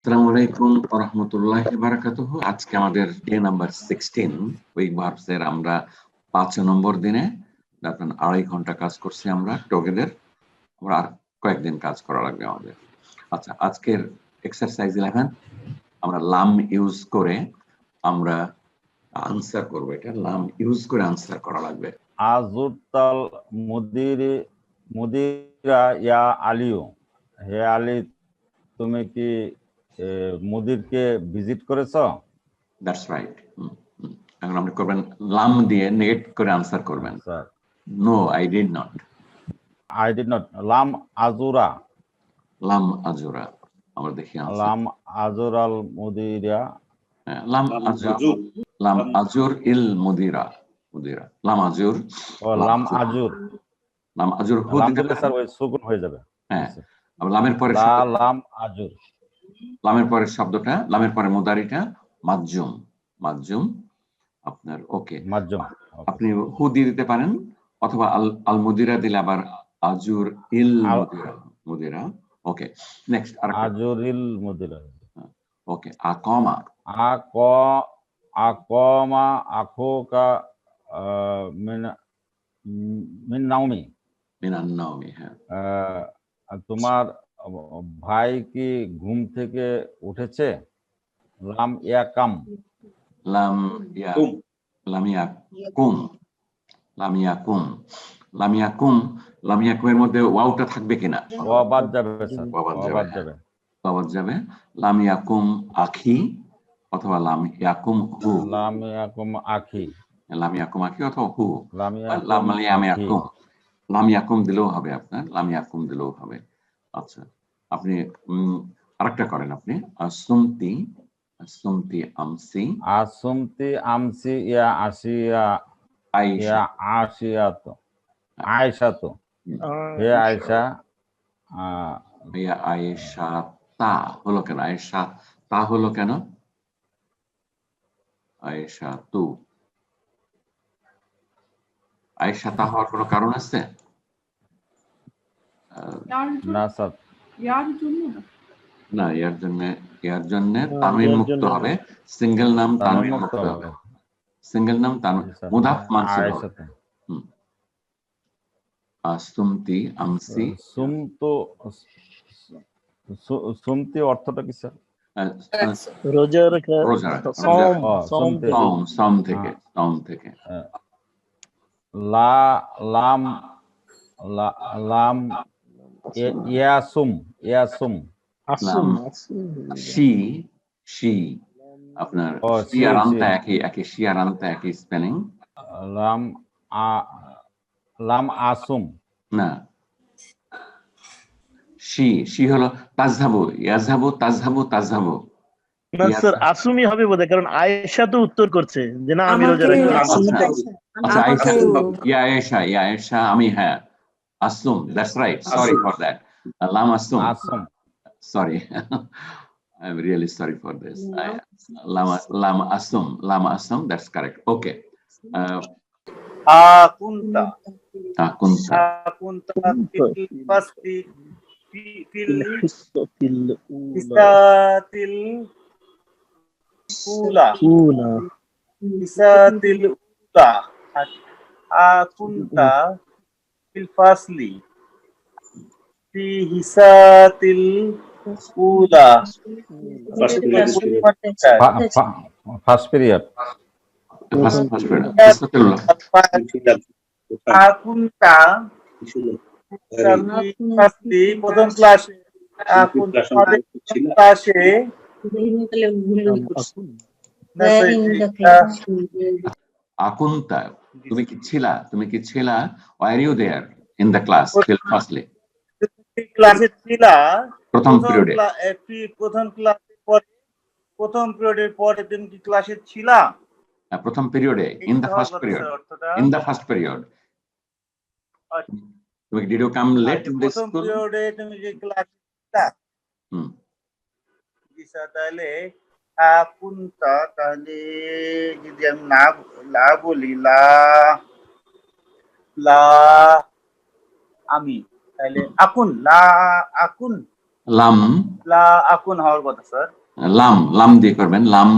আসসালামু আলাইকুম ওয়া রাহমাতুল্লাহি ওয়া বারাকাতুহু। আজকে আমাদের ডে নাম্বার 16 উইক ভার্বস এর আমরা 5 নম্বর দিনে আপনার 2.5 ঘন্টা কাজ করছি আমরা টুগেদার। আমরা আর কয়েকদিন কাজ করা লাগবে আমাদের। আচ্ছা, আজকের এক্সারসাইজ 11 আমরা লাম ইউজ করে আমরা আনসার করব। এটা লাম ইউজ করে আনসার করা লাগবে। আজুরতাল মুদিরা ইয়া আলিও, হে আলী তুমি কি মুদিরকে ভিজিট করেছো? That's right. এখন আপনি করবেন লাম দিয়ে নেগেট করে আনসার করবেন। Sir, no, I did not. I did not. লাম আজুরা। লাম আজুরা। আমরা দেখি আনসার। লাম আজুরাল মুদিরা। লাম আজুর। লাম আজুর ইল মুদিরা। মুদিরা। লাম আজুর। ও লাম আজুর। লাম আজুর হু লাম দিতে দিলে স্যার ওই সুকুন হয়ে যাবে। হ্যাঁ, আবার লামের পরে লাম আজুর। লামের পরের শব্দটা, লামের পরে মুদারিটা মাজজুম। মাজজুম আপনার ওকে। মাজজুম। আপনি হু দিয়ে দিতে পারেন অথবা আল মুদিরা দিলে আবার আজুর ইল মুদিরা। মুদিরা। ওকে, নেক্সট আরেকটা। আজুরিল মুদিরা। ওকে, আকমা। আকমা আখোকা মিন নাওমি। মিনান নাওমি। হ্যাঁ, তোমার ভাই কি ঘুম থেকে উঠেছে? লাম ইয়াকাম। লাম ইয়াকুম। লাম ইয়াকুম। লাম ইয়াকুম। লাম ইয়াকুম। লাম ইয়াকুমের মধ্যে ওয়াওটা থাকবে কিনা? ওয়া বাদ যাবে স্যার। ওয়া ওয়া বাদ যাবে। বাদ যাবে। লাম ইয়াকুম আখি অথবা লাম ইয়াকুম হু। লাম ইয়াকুম আখি। লাম ইয়াকুম আখি অথবা হু। লাম লাম ইয়াকুম আখি। ইয়াকুম। লাম ইয়াকুম দিলেও হবে আপনার। লাম ইয়াকুম দিলেও হবে। আচ্ছা, আপনি আরেকটা করেন আপনি। আসুমতি। আসুমতি আমসি। আসুমতি আমসি ইয়া আসিয়া। আয়েশা। ইয়া আশিয়াত। আয়েশাত। হে আয়েশা। ইয়া আয়েশা তা হলো কেন? আয়েশা তা হলো কেন? আয়েশা তু। আয়েশা তা হওয়ার কোনো কারণ আছে? না স্যার। না, ইয়ার জন্য তানউইন মুক্ত হবে। সিঙ্গেল নাম তানউইন মুক্ত হবে। সিঙ্গেল নাম তানউইন মুদাফ মানসুব হবে। আসুমতি আমসি। সুমতি অর্থটা কি স্যার? রোজা রাখা। সম থেকে। লাম ইয়াসুম। শি আপনার শি আর আনতা একই শি আর আনতা একই স্পেলিং। লাম আসুম না, শি হলো তাজহাবু, ইয়াজহাবু, তাজহাবু। না স্যার, আসুমি হবে বোধহয়, কারণ আয়েশা তো উত্তর করছে যে না আমি রোজা রাখি। আচ্ছা, ইয়া আয়েশা আমি, হ্যাঁ আসুম, that's right, sorry for that. লাম আসুম, sorry. I'm really sorry for this. Lama asum, that's correct. Okay. Akunta fil fasli fil hisatil ula. Akunta fil fasli fi hisatil ula. First period. আকুন্তা প্রথম ক্লাসে। আকুন্তা তুমি কি ছিলা? Why are you there in the class till firstly? ক্লাসে ছিলা প্রথম পিরিয়ডে। প্রথম পিরিয়ডের পরে তুমি কি ক্লাসে ছিলা? প্রথম পিরিয়ডে, in the first period. Did you come late in this প্রথম school? পিরিয়ডে তুমি কি ক্লাসে ছিলা? তাহলে আকুন্তা, তাহলে যদি আমি না বলি লা আমি, তাহলে আকুন লাম লা আকুন হওয়ার কথা স্যার। লাম লাম দিয়ে করবেন লাম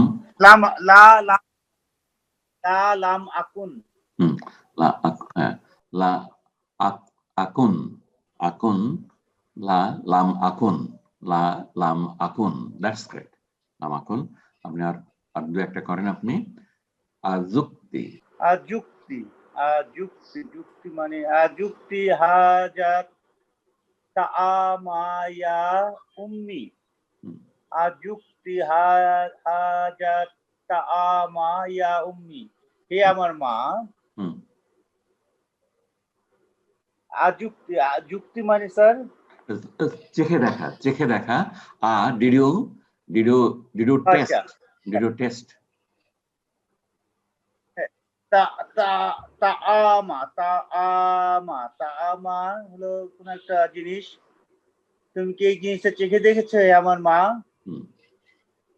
লাম লা লা লা লাম আকুন। হুম লা হ্যাঁ লা আকুন আকুন লা লাম আকুন লা লাম আকুন দ্যাটস গ্রেট লাম আকুন আপনি আর দু একটা করেন আপনি আযুক্তি আযুক্তি আযুক্তি যুক্তি মানে আযুক্তি হাজাত তাআমায়া উম্মি। হুম, আযুক্তি হাজাত তাআমায়া উম্মি। হে আমার মা। হুম যুক্তি মানে স্যার চেখে দেখা ডিড ইউ আচ্ছা টেস্ট তা তা তাআমা হলো কোন একটা জিনিস, তুমি কি এই জিনিসটা চেখে দেখেছো হে আমার মা? হুম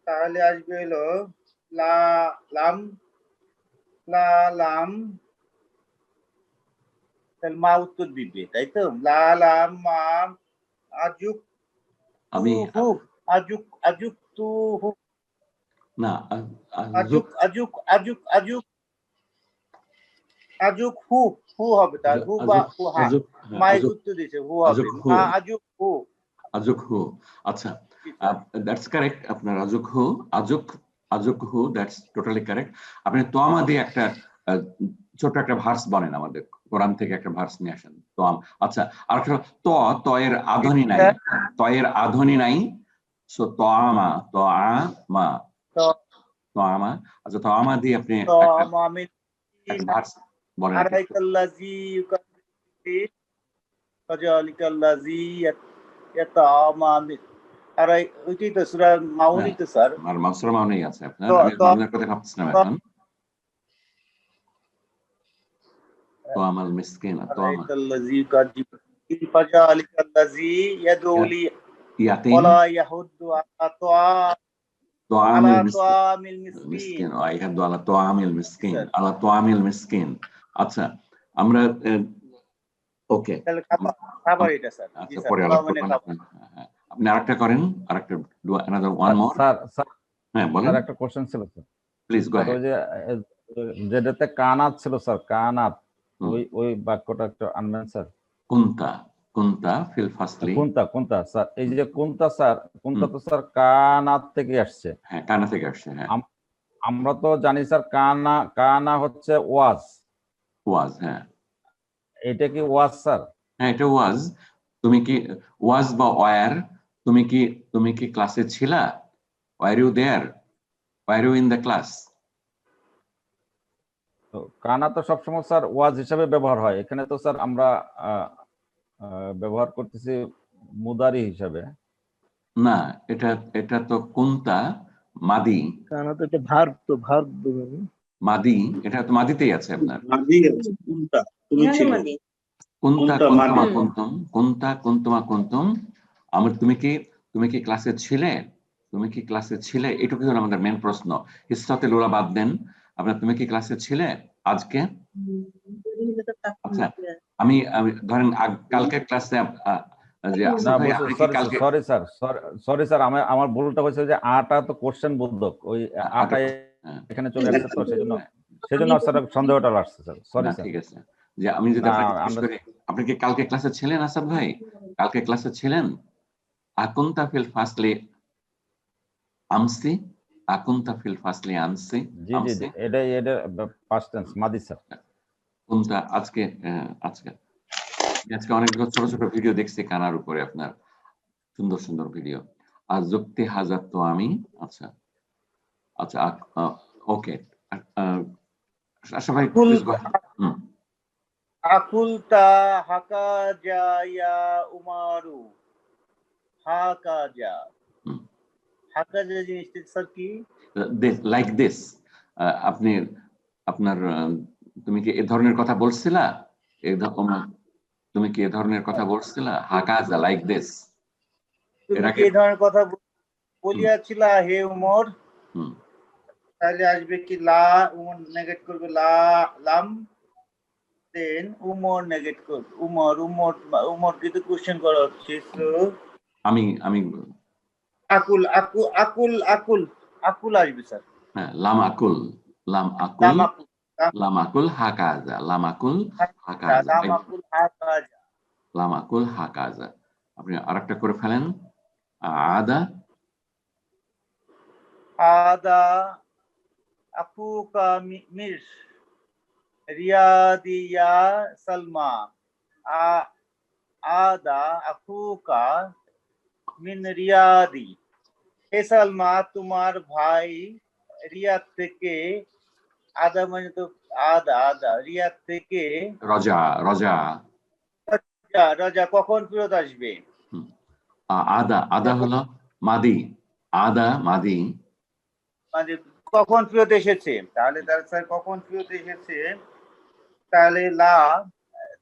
তাহলে আসবে হলো লা লাম লা লাম, তাহলে মা উত্তর দিবে তাই তো। লা লাম মা আযুক আমি হু আযুক তু হু না আযুক আযুক আযুক আযুক আযুক হু হু হবে তাহলে হু বা হু হা। মায়ের উত্তর দিয়েছে হু হবে মা আযুক হু আজুকহু আচ্ছা দ্যাটস কারেক্ট আপনার আজুকহু দ্যাটস টোটালি কারেক্ট আপনি তোয়ামা দিয়ে একটা ছোট একটা ভার্স বলেন আমাদের কোরআন থেকে একটা ভার্স নিয়ে আসেন তোয়াম আচ্ছা আর তয়ের আধনি নাই সো তোয়ামা তোয়ামা আচ্ছা তোয়ামা দিয়ে আপনি একটা ভার্স বলেন আরাইতাল্লাযী ইউকাযযিবু ফাযালিকাল্লাযী ইয়াতাআমা আর ওইটাই তো সূরা মাউনই তো স্যার। আর মাসুরা মাউনেই আছে আপনার আমি বাংলার কথা ভাবছিলাম এখন তোয়ামাল মিসকিন আরাইতাল্লাযী ইউকাযযিবু ফাযালিকাল্লাযী ইয়াদউলি ইয়াতিম ওয়ালা ইয়াহুদ্দু আলা তোয়ামিল মিসকিন মিসকিন। আই হ্যাভ আলা তোয়ামিল মিসকিন আচ্ছা আমরা ওকে তাহলে খাবার এটা স্যার। জি আচ্ছা স্যার পরে তোয়া আলাপ মানে করবেন খাবার। আপনি আরেকটা করেন আরেকটা do another one more sir sir হ্যাঁ বলেন স্যার একটা কোশ্চেন ছিল স্যার প্লিজ গো স্যার ওই যে যেটাতে কানাত ছিল স্যার কানাত হুম। ওই বাক্যটা একটু আনবেন স্যার কুন্তা ফিল ফাসলি কোনটা স্যার এই যে কোনটা স্যার কোনটা তো স্যার কানাত থেকে আসছে হ্যাঁ কানা থেকে আসছে হ্যাঁ আমরা তো জানি স্যার কানা হচ্ছে ওয়াজ হ্যাঁ এটা কি ওয়াজ স্যার হ্যাঁ এটা ওয়াজ তুমি কি ওয়াজ বা ওয়ার তুমি কি ক্লাসে ছিলা were you there were you in the class তো কানা তো সবসময় স্যার ওয়াজ হিসাবে ব্যবহার হয় এখানে তো স্যার আমরা ব্যবহার করতেছি মুদারি হিসাবে না এটা তো কুন্তা মাদি কারণ তো এটা ভার্ব মাদি এটা তো মাদিতেই আছে আপনার মাদি আছে কোনটা তুমি ছিলে কুন্তা কুন্তা কুন্তুমা মাদি। কুন্তুম কুন্তা কুন্তুমা কুন্তুম আমার তুমি কি ক্লাসে ছিলে এটুকু হলো আমাদের মেন প্রশ্ন ইসরাতে লোলা বাদ দেন আপনার তুমি কি ক্লাসে ছিলে আজকে আচ্ছা আমি ধরেন কালকে ক্লাসে যে আসল ভাই আপনি কি কালকে সরি স্যার আমার ভুলটা হয়েছে যে আটা তো কোশ্চেন বোধক ওই আটা এখানে চলে আসছে তো সেজন্য স্যার সন্দেহটা আসছে স্যার সরি স্যার ঠিক আছে যে আমি যদি আপনাকে জিজ্ঞেস করি আপনি কি কালকে ক্লাসে ছিলেন আসাদ ভাই কালকে ক্লাসে ছিলেন আকুনতা ফিল ফাসলি আমসি আকুনতা ফিল ফাসলি আমসি জি এটা পাস্ট টেন্স মাদি স্যার কোনটা আজকে অনেকগুলো ছোট ছোট ভিডিও দেখছি কানার উপরে আপনার সুন্দর সুন্দর ভিডিও আর যুক্তি হাজার তো আমি আচ্ছা ওকে আশা ভাই প্লিজ গো আকুলতা হাকাজা ইয়া উমারু হাকাজা জিনিসটা স্যার কি লাইক দিস আপনি আপনার তুমি কি এ ধরনের কথা বলছিলা তুমি কি এ ধরনের কথা বলছিলা হাকাজা লাইক দিস তুমি কি এই ধরনের কথা বলিয়াছিলা হে উমর তাহলে আসবে কি লা উমর নেগেট করবে লাম দেন উমর নেগেট করবে উমর কিন্তু কোশ্চেন করা হচ্ছে আমি আকুল আকুল আসবে স্যার। হ্যাঁ, লাম আকুল লাম আকুল হাকাজা, লাম আকুল হাকাজা। আপনি আরেকটা করে ফেলেন, আদা আদা আকুকা মির রিয়াদিয়া সালমা আদা আকুকা মিন রিয়াদি। হে সালমা, তোমার ভাই রিয়াদ থেকে, আদা মানে তো আদা রিয়াদ থেকে রাজা কখন ফেরত আসবে? আদা হলো মাদি, মাদি মানে কখন ফেরত এসেছে, তাহলে স্যার কখন ফেরত এসেছে, তাহলে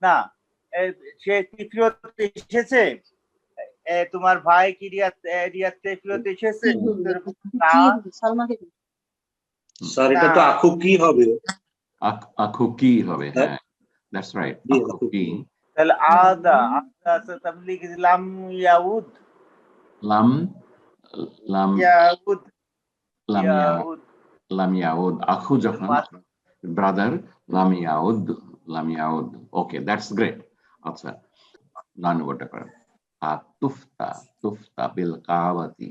না সে কি ফেরত এসেছে? তোমার ভাই কি রিয়াদ থেকে ফেরত এসেছে? স্যার এটা তো আখুকি হবে। হ্যাঁ, দ্যাটস রাইট, আখুকি। তাহলে আদা তাবলিগ লাম ইয়াউদ আখু যখন ব্রাদার, লাম ইয়াউদ। ওকে, দ্যাটস গ্রেট। আচ্ছা, 9 নম্বরটা করেন। তুফতা বিল কাবাতি।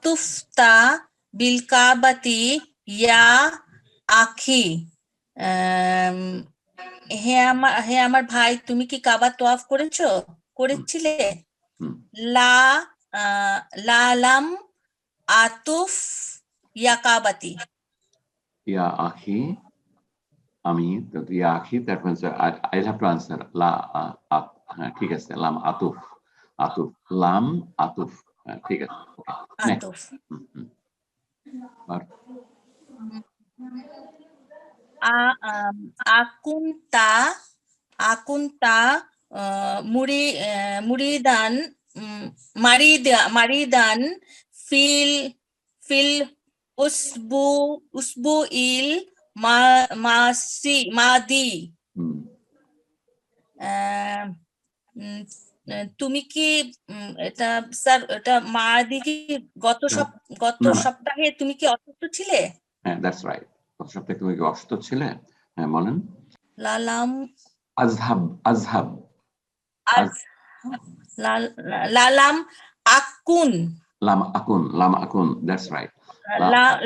তুফতা বিল কাবাতি ইয়া আখি। হে আমার ভাই, তুমি কি কাবা তওয়াফ করেছিলে? লাম আতুফ ইয়া কাবাতি। ইয়া আখি, ইয়া আখি, that means I have to answer হ্যাঁ, ঠিক আছে, লাম আতুফ, লাম আতুফ, হ্যাঁ, ঠিক আছে। আতুফ। আকুন্তা মারিদান ফিল উসবু ইল মাদি। তুমি কি এটা স্যার, এটা মাদি কি গত সপ্তাহে তুমি কি অসুস্থ ছিলে? হ্যাঁ, দ্যাটস রাইট, গত সপ্তাহে তুমি কি অসুস্থ ছিলে? হ্যাঁ, বলেন। লালাম আজহাব লালাম আকুন দ্যাটস রাইট,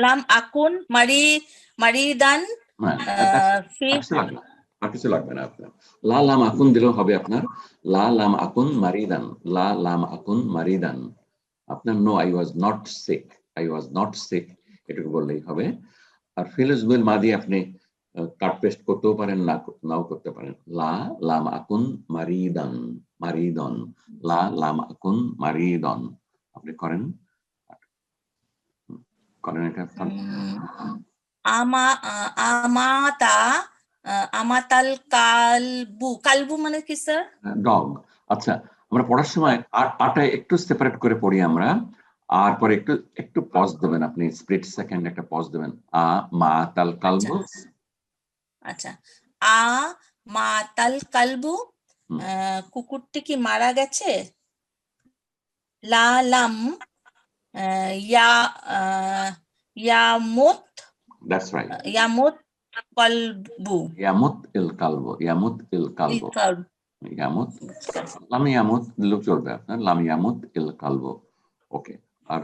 লাম আকুন মারিদান। আর কিছু লাগবে না আপনার। লা লাম আকুন দিলেও হবে আপনার। লা লাম আকুন মারিদান। আপনার no, I was not sick, এটুকু বললেই হবে। আর ফিল উসবুল মাদি আপনি কাট পেস্ট করতেও পারেন, নাও করতে পারেন। লা লাম আকুন মারিদান, লা লাম আকুন মারিদান। আপনি করেন এটা। আমাতাল কালবু মানে কি স্যার? ডগ। আচ্ছা, আমরা পড়ার সময় আটায় একটু সেপারেট করে পড়ি আমরা, আর পরে একটু পজ দেবেন আপনি, স্প্লিট সেকেন্ড একটা পজ দেবেন। মাতাল কালবু। আচ্ছা, মাতাল কালবু, কুকুরটি কি মারা গেছে? লালাম ইয়ামুত। দ্যাটস রাইট, ইয়ামুত কালবু। লাম ইয়ামুত দিলেও চলবে আপনার, লাম ইয়ামুত ইল কালবু। ওকে, আর